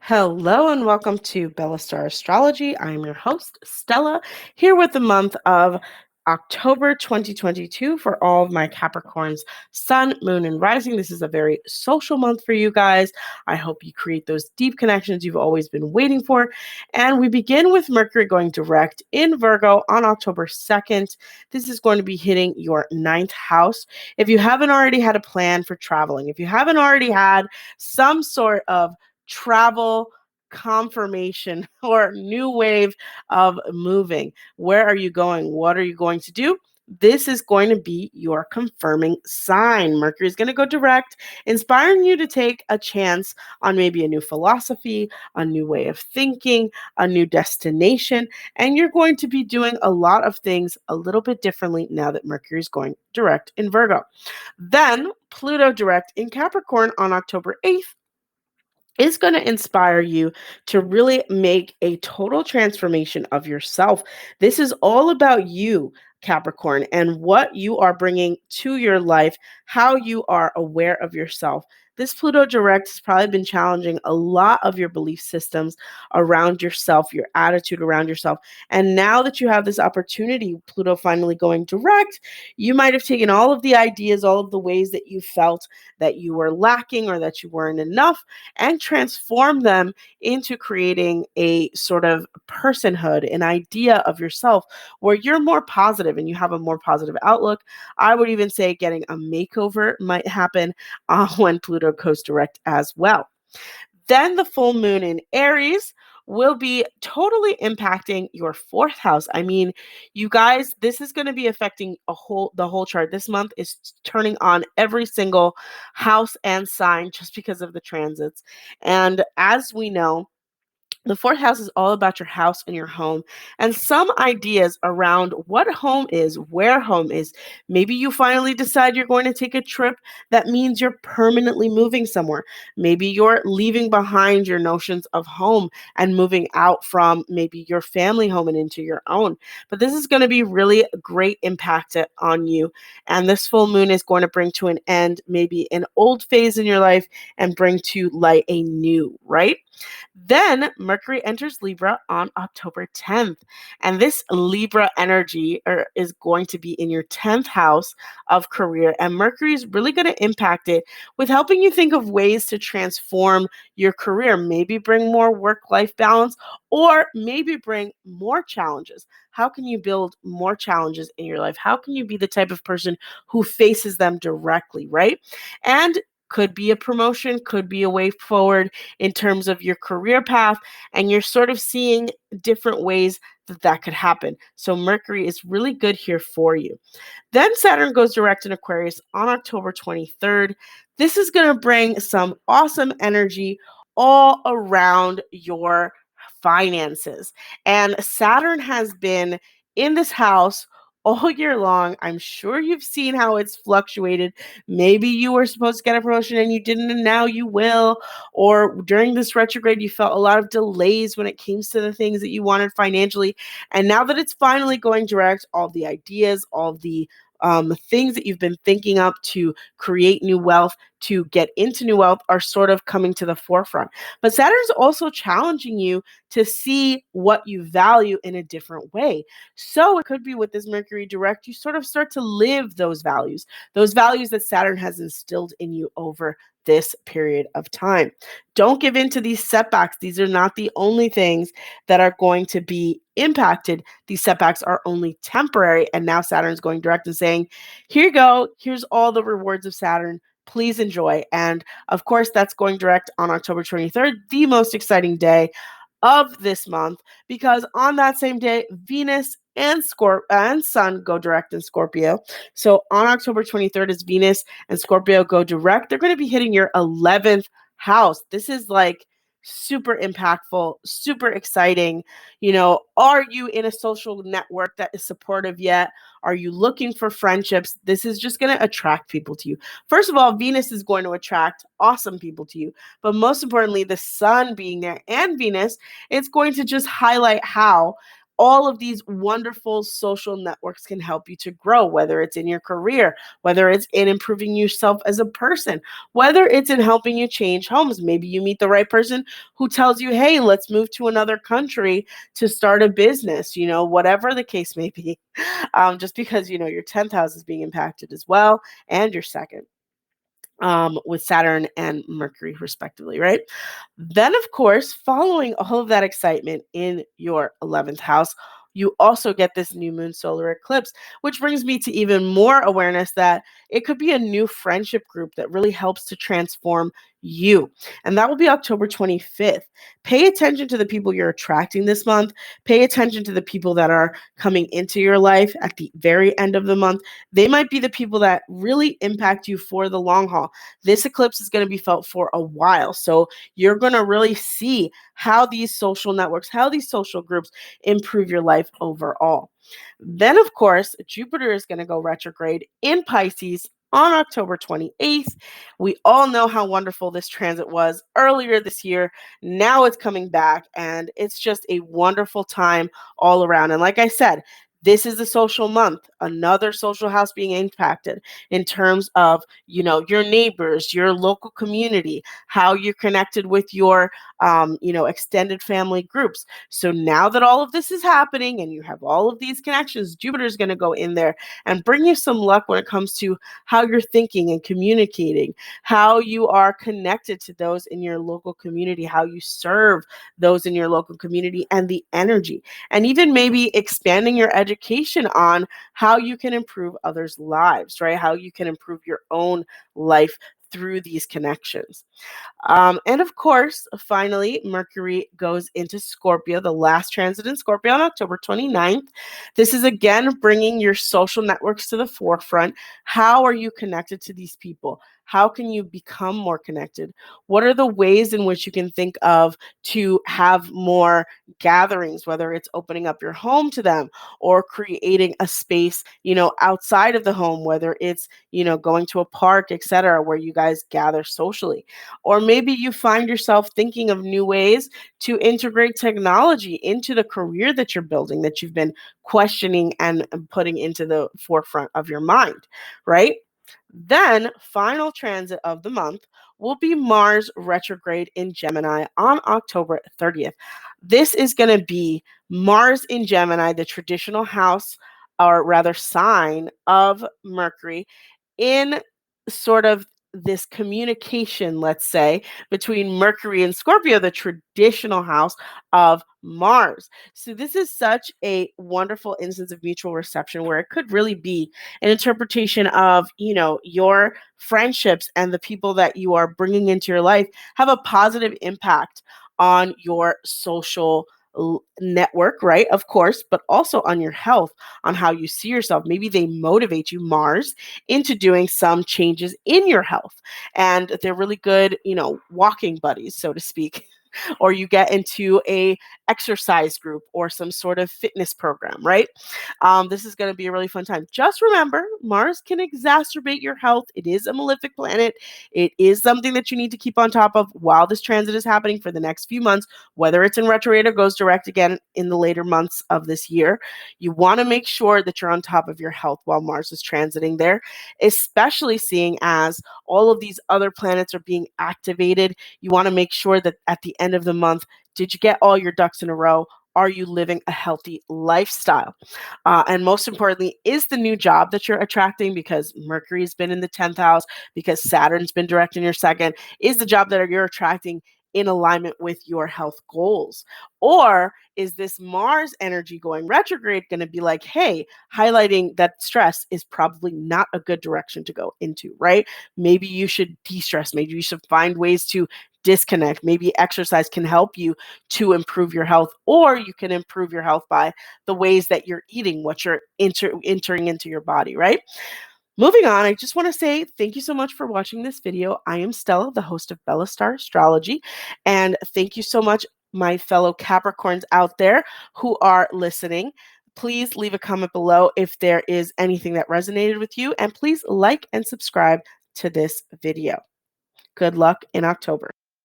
Hello and welcome to Bella Star Astrology. I'm your host, Stella, here with the month of October 2022 for all of my Capricorns, Sun, Moon, and Rising. This is a very social month for you guys. I hope you create those deep connections you've always been waiting for. And we begin with Mercury going direct in Virgo on October 2nd. This is going to be hitting your ninth house. If you haven't already had a plan for traveling, if you haven't already had some sort of travel confirmation or new wave of moving. Where are you going? What are you going to do? This is going to be your confirming sign. Mercury is going to go direct, inspiring you to take a chance on maybe a new philosophy, a new way of thinking, a new destination, and you're going to be doing a lot of things a little bit differently now that Mercury is going direct in Virgo. Then Pluto direct in Capricorn on October 8th is going to inspire you to really make a total transformation of yourself. This is all about you, Capricorn, and what you are bringing to your life, how you are aware of yourself. This Pluto direct has probably been challenging a lot of your belief systems around yourself, your attitude around yourself. And now that you have this opportunity, Pluto finally going direct, you might have taken all of the ideas, all of the ways that you felt that you were lacking or that you weren't enough, and transform them into creating a sort of personhood, an idea of yourself where you're more positive and you have a more positive outlook. I would even say getting a makeover might happen when Pluto goes direct as well. Then the full moon in Aries will be totally impacting your fourth house. I mean, you guys, this is going to be affecting the whole chart. This month is turning on every single house and sign just because of the transits. And as we know, the fourth house is all about your house and your home and some ideas around what home is, where home is. Maybe you finally decide you're going to take a trip that means you're permanently moving somewhere. Maybe you're leaving behind your notions of home and moving out from maybe your family home and into your own. But this is going to be really a great impact on you. And this full moon is going to bring to an end maybe an old phase in your life and bring to light a new, right? Then Mercury enters Libra on October 10th. And this Libra energy is going to be in your 10th house of career. And Mercury is really going to impact it with helping you think of ways to transform your career, maybe bring more work-life balance, or maybe bring more challenges. How can you build more challenges in your life? How can you be the type of person who faces them directly, right? And could be a promotion, could be a way forward in terms of your career path, and you're sort of seeing different ways that that could happen. So Mercury is really good here for you. Then Saturn goes direct in Aquarius on October 23rd. This is going to bring some awesome energy all around your finances. And Saturn has been in this house all year long. I'm sure you've seen how it's fluctuated. Maybe you were supposed to get a promotion and you didn't, and now you will. Or during this retrograde, you felt a lot of delays when it came to the things that you wanted financially. And now that it's finally going direct, all the ideas, all the things that you've been thinking up to create new wealth, to get into new wealth, are sort of coming to the forefront. But Saturn's also challenging you to see what you value in a different way. So it could be with this Mercury direct, you sort of start to live those values that Saturn has instilled in you over this period of time. Don't give in to these setbacks. These are not the only things that are going to be impacted. These setbacks are only temporary. And now Saturn's going direct and saying, here you go. Here's all the rewards of Saturn. Please enjoy. And of course, that's going direct on October 23rd, the most exciting day of this month, because on that same day, Venus and Sun go direct in Scorpio. So on October 23rd, as Venus and Scorpio go direct, they're going to be hitting your 11th house. This is like super impactful, super exciting. Are you in a social network that is supportive yet? Are you looking for friendships? This is just going to attract people to you. First of all, Venus is going to attract awesome people to you. But most importantly, the Sun being there and Venus, it's going to just highlight how all of these wonderful social networks can help you to grow, whether it's in your career, whether it's in improving yourself as a person, whether it's in helping you change homes. Maybe you meet the right person who tells you, hey, let's move to another country to start a business, whatever the case may be. Just because, your 10th house is being impacted as well, and your second, with Saturn and Mercury, respectively, right? Then, of course, following all of that excitement in your 11th house, you also get this new moon solar eclipse, which brings me to even more awareness that it could be a new friendship group that really helps to transform you. And that will be October 25th. Pay attention to the people you're attracting this month. Pay attention to the people that are coming into your life at the very end of the month. They might be the people that really impact you for the long haul. This eclipse is going to be felt for a while. So you're going to really see how these social networks, how these social groups improve your life overall. Then, of course, Jupiter is going to go retrograde in Pisces on October 28th. We all know how wonderful this transit was earlier this year. Now it's coming back, and it's just a wonderful time all around. And like I said, this is a social month, another social house being impacted in terms of, your neighbors, your local community, how you're connected with your, extended family groups. So now that all of this is happening and you have all of these connections, Jupiter is going to go in there and bring you some luck when it comes to how you're thinking and communicating, how you are connected to those in your local community, how you serve those in your local community, and the energy, and even maybe expanding your education on how you can improve others' lives, right? How you can improve your own life through these connections. And of course, finally, Mercury goes into Scorpio, the last transit in Scorpio on October 29th. This is again bringing your social networks to the forefront. How are you connected to these people? How can you become more connected? What are the ways in which you can think of to have more gatherings, whether it's opening up your home to them or creating a space, outside of the home, whether it's, going to a park, etc., where you guys gather socially? Or maybe you find yourself thinking of new ways to integrate technology into the career that you're building, that you've been questioning and putting into the forefront of your mind, right? Then, final transit of the month will be Mars retrograde in Gemini on October 30th. This is going to be Mars in Gemini, the traditional house, or rather sign of Mercury, in sort of this communication, let's say, between Mercury and Scorpio, the traditional house of Mars. So this is such a wonderful instance of mutual reception where it could really be an interpretation of, your friendships and the people that you are bringing into your life have a positive impact on your social network, right? Of course, but also on your health, on how you see yourself. Maybe they motivate you, Mars, into doing some changes in your health. And they're really good, walking buddies, so to speak. Or you get into a exercise group or some sort of fitness program, right? This is going to be a really fun time. Just remember, Mars can exacerbate your health. It is a malefic planet. It is something that you need to keep on top of while this transit is happening for the next few months, whether it's in retrograde or goes direct again in the later months of this year. You want to make sure that you're on top of your health while Mars is transiting there, especially seeing as all of these other planets are being activated. You want to make sure that at the end of the month, did you get all your ducks in a row? Are you living a healthy lifestyle? And most importantly, is the new job that you're attracting, because Mercury's been in the 10th house, because Saturn's been direct in your second, is the job that you're attracting in alignment with your health goals? Or is this Mars energy going retrograde going to be like, hey, highlighting that stress is probably not a good direction to go into, right? Maybe you should de-stress. Maybe you should find ways to disconnect. Maybe exercise can help you to improve your health, or you can improve your health by the ways that you're eating, what you're entering into your body, right? Moving on, I just want to say thank you so much for watching this video. I am Stella, the host of Bella Star Astrology, and thank you so much, my fellow Capricorns out there who are listening. Please leave a comment below if there is anything that resonated with you, and please like and subscribe to this video. Good luck in October.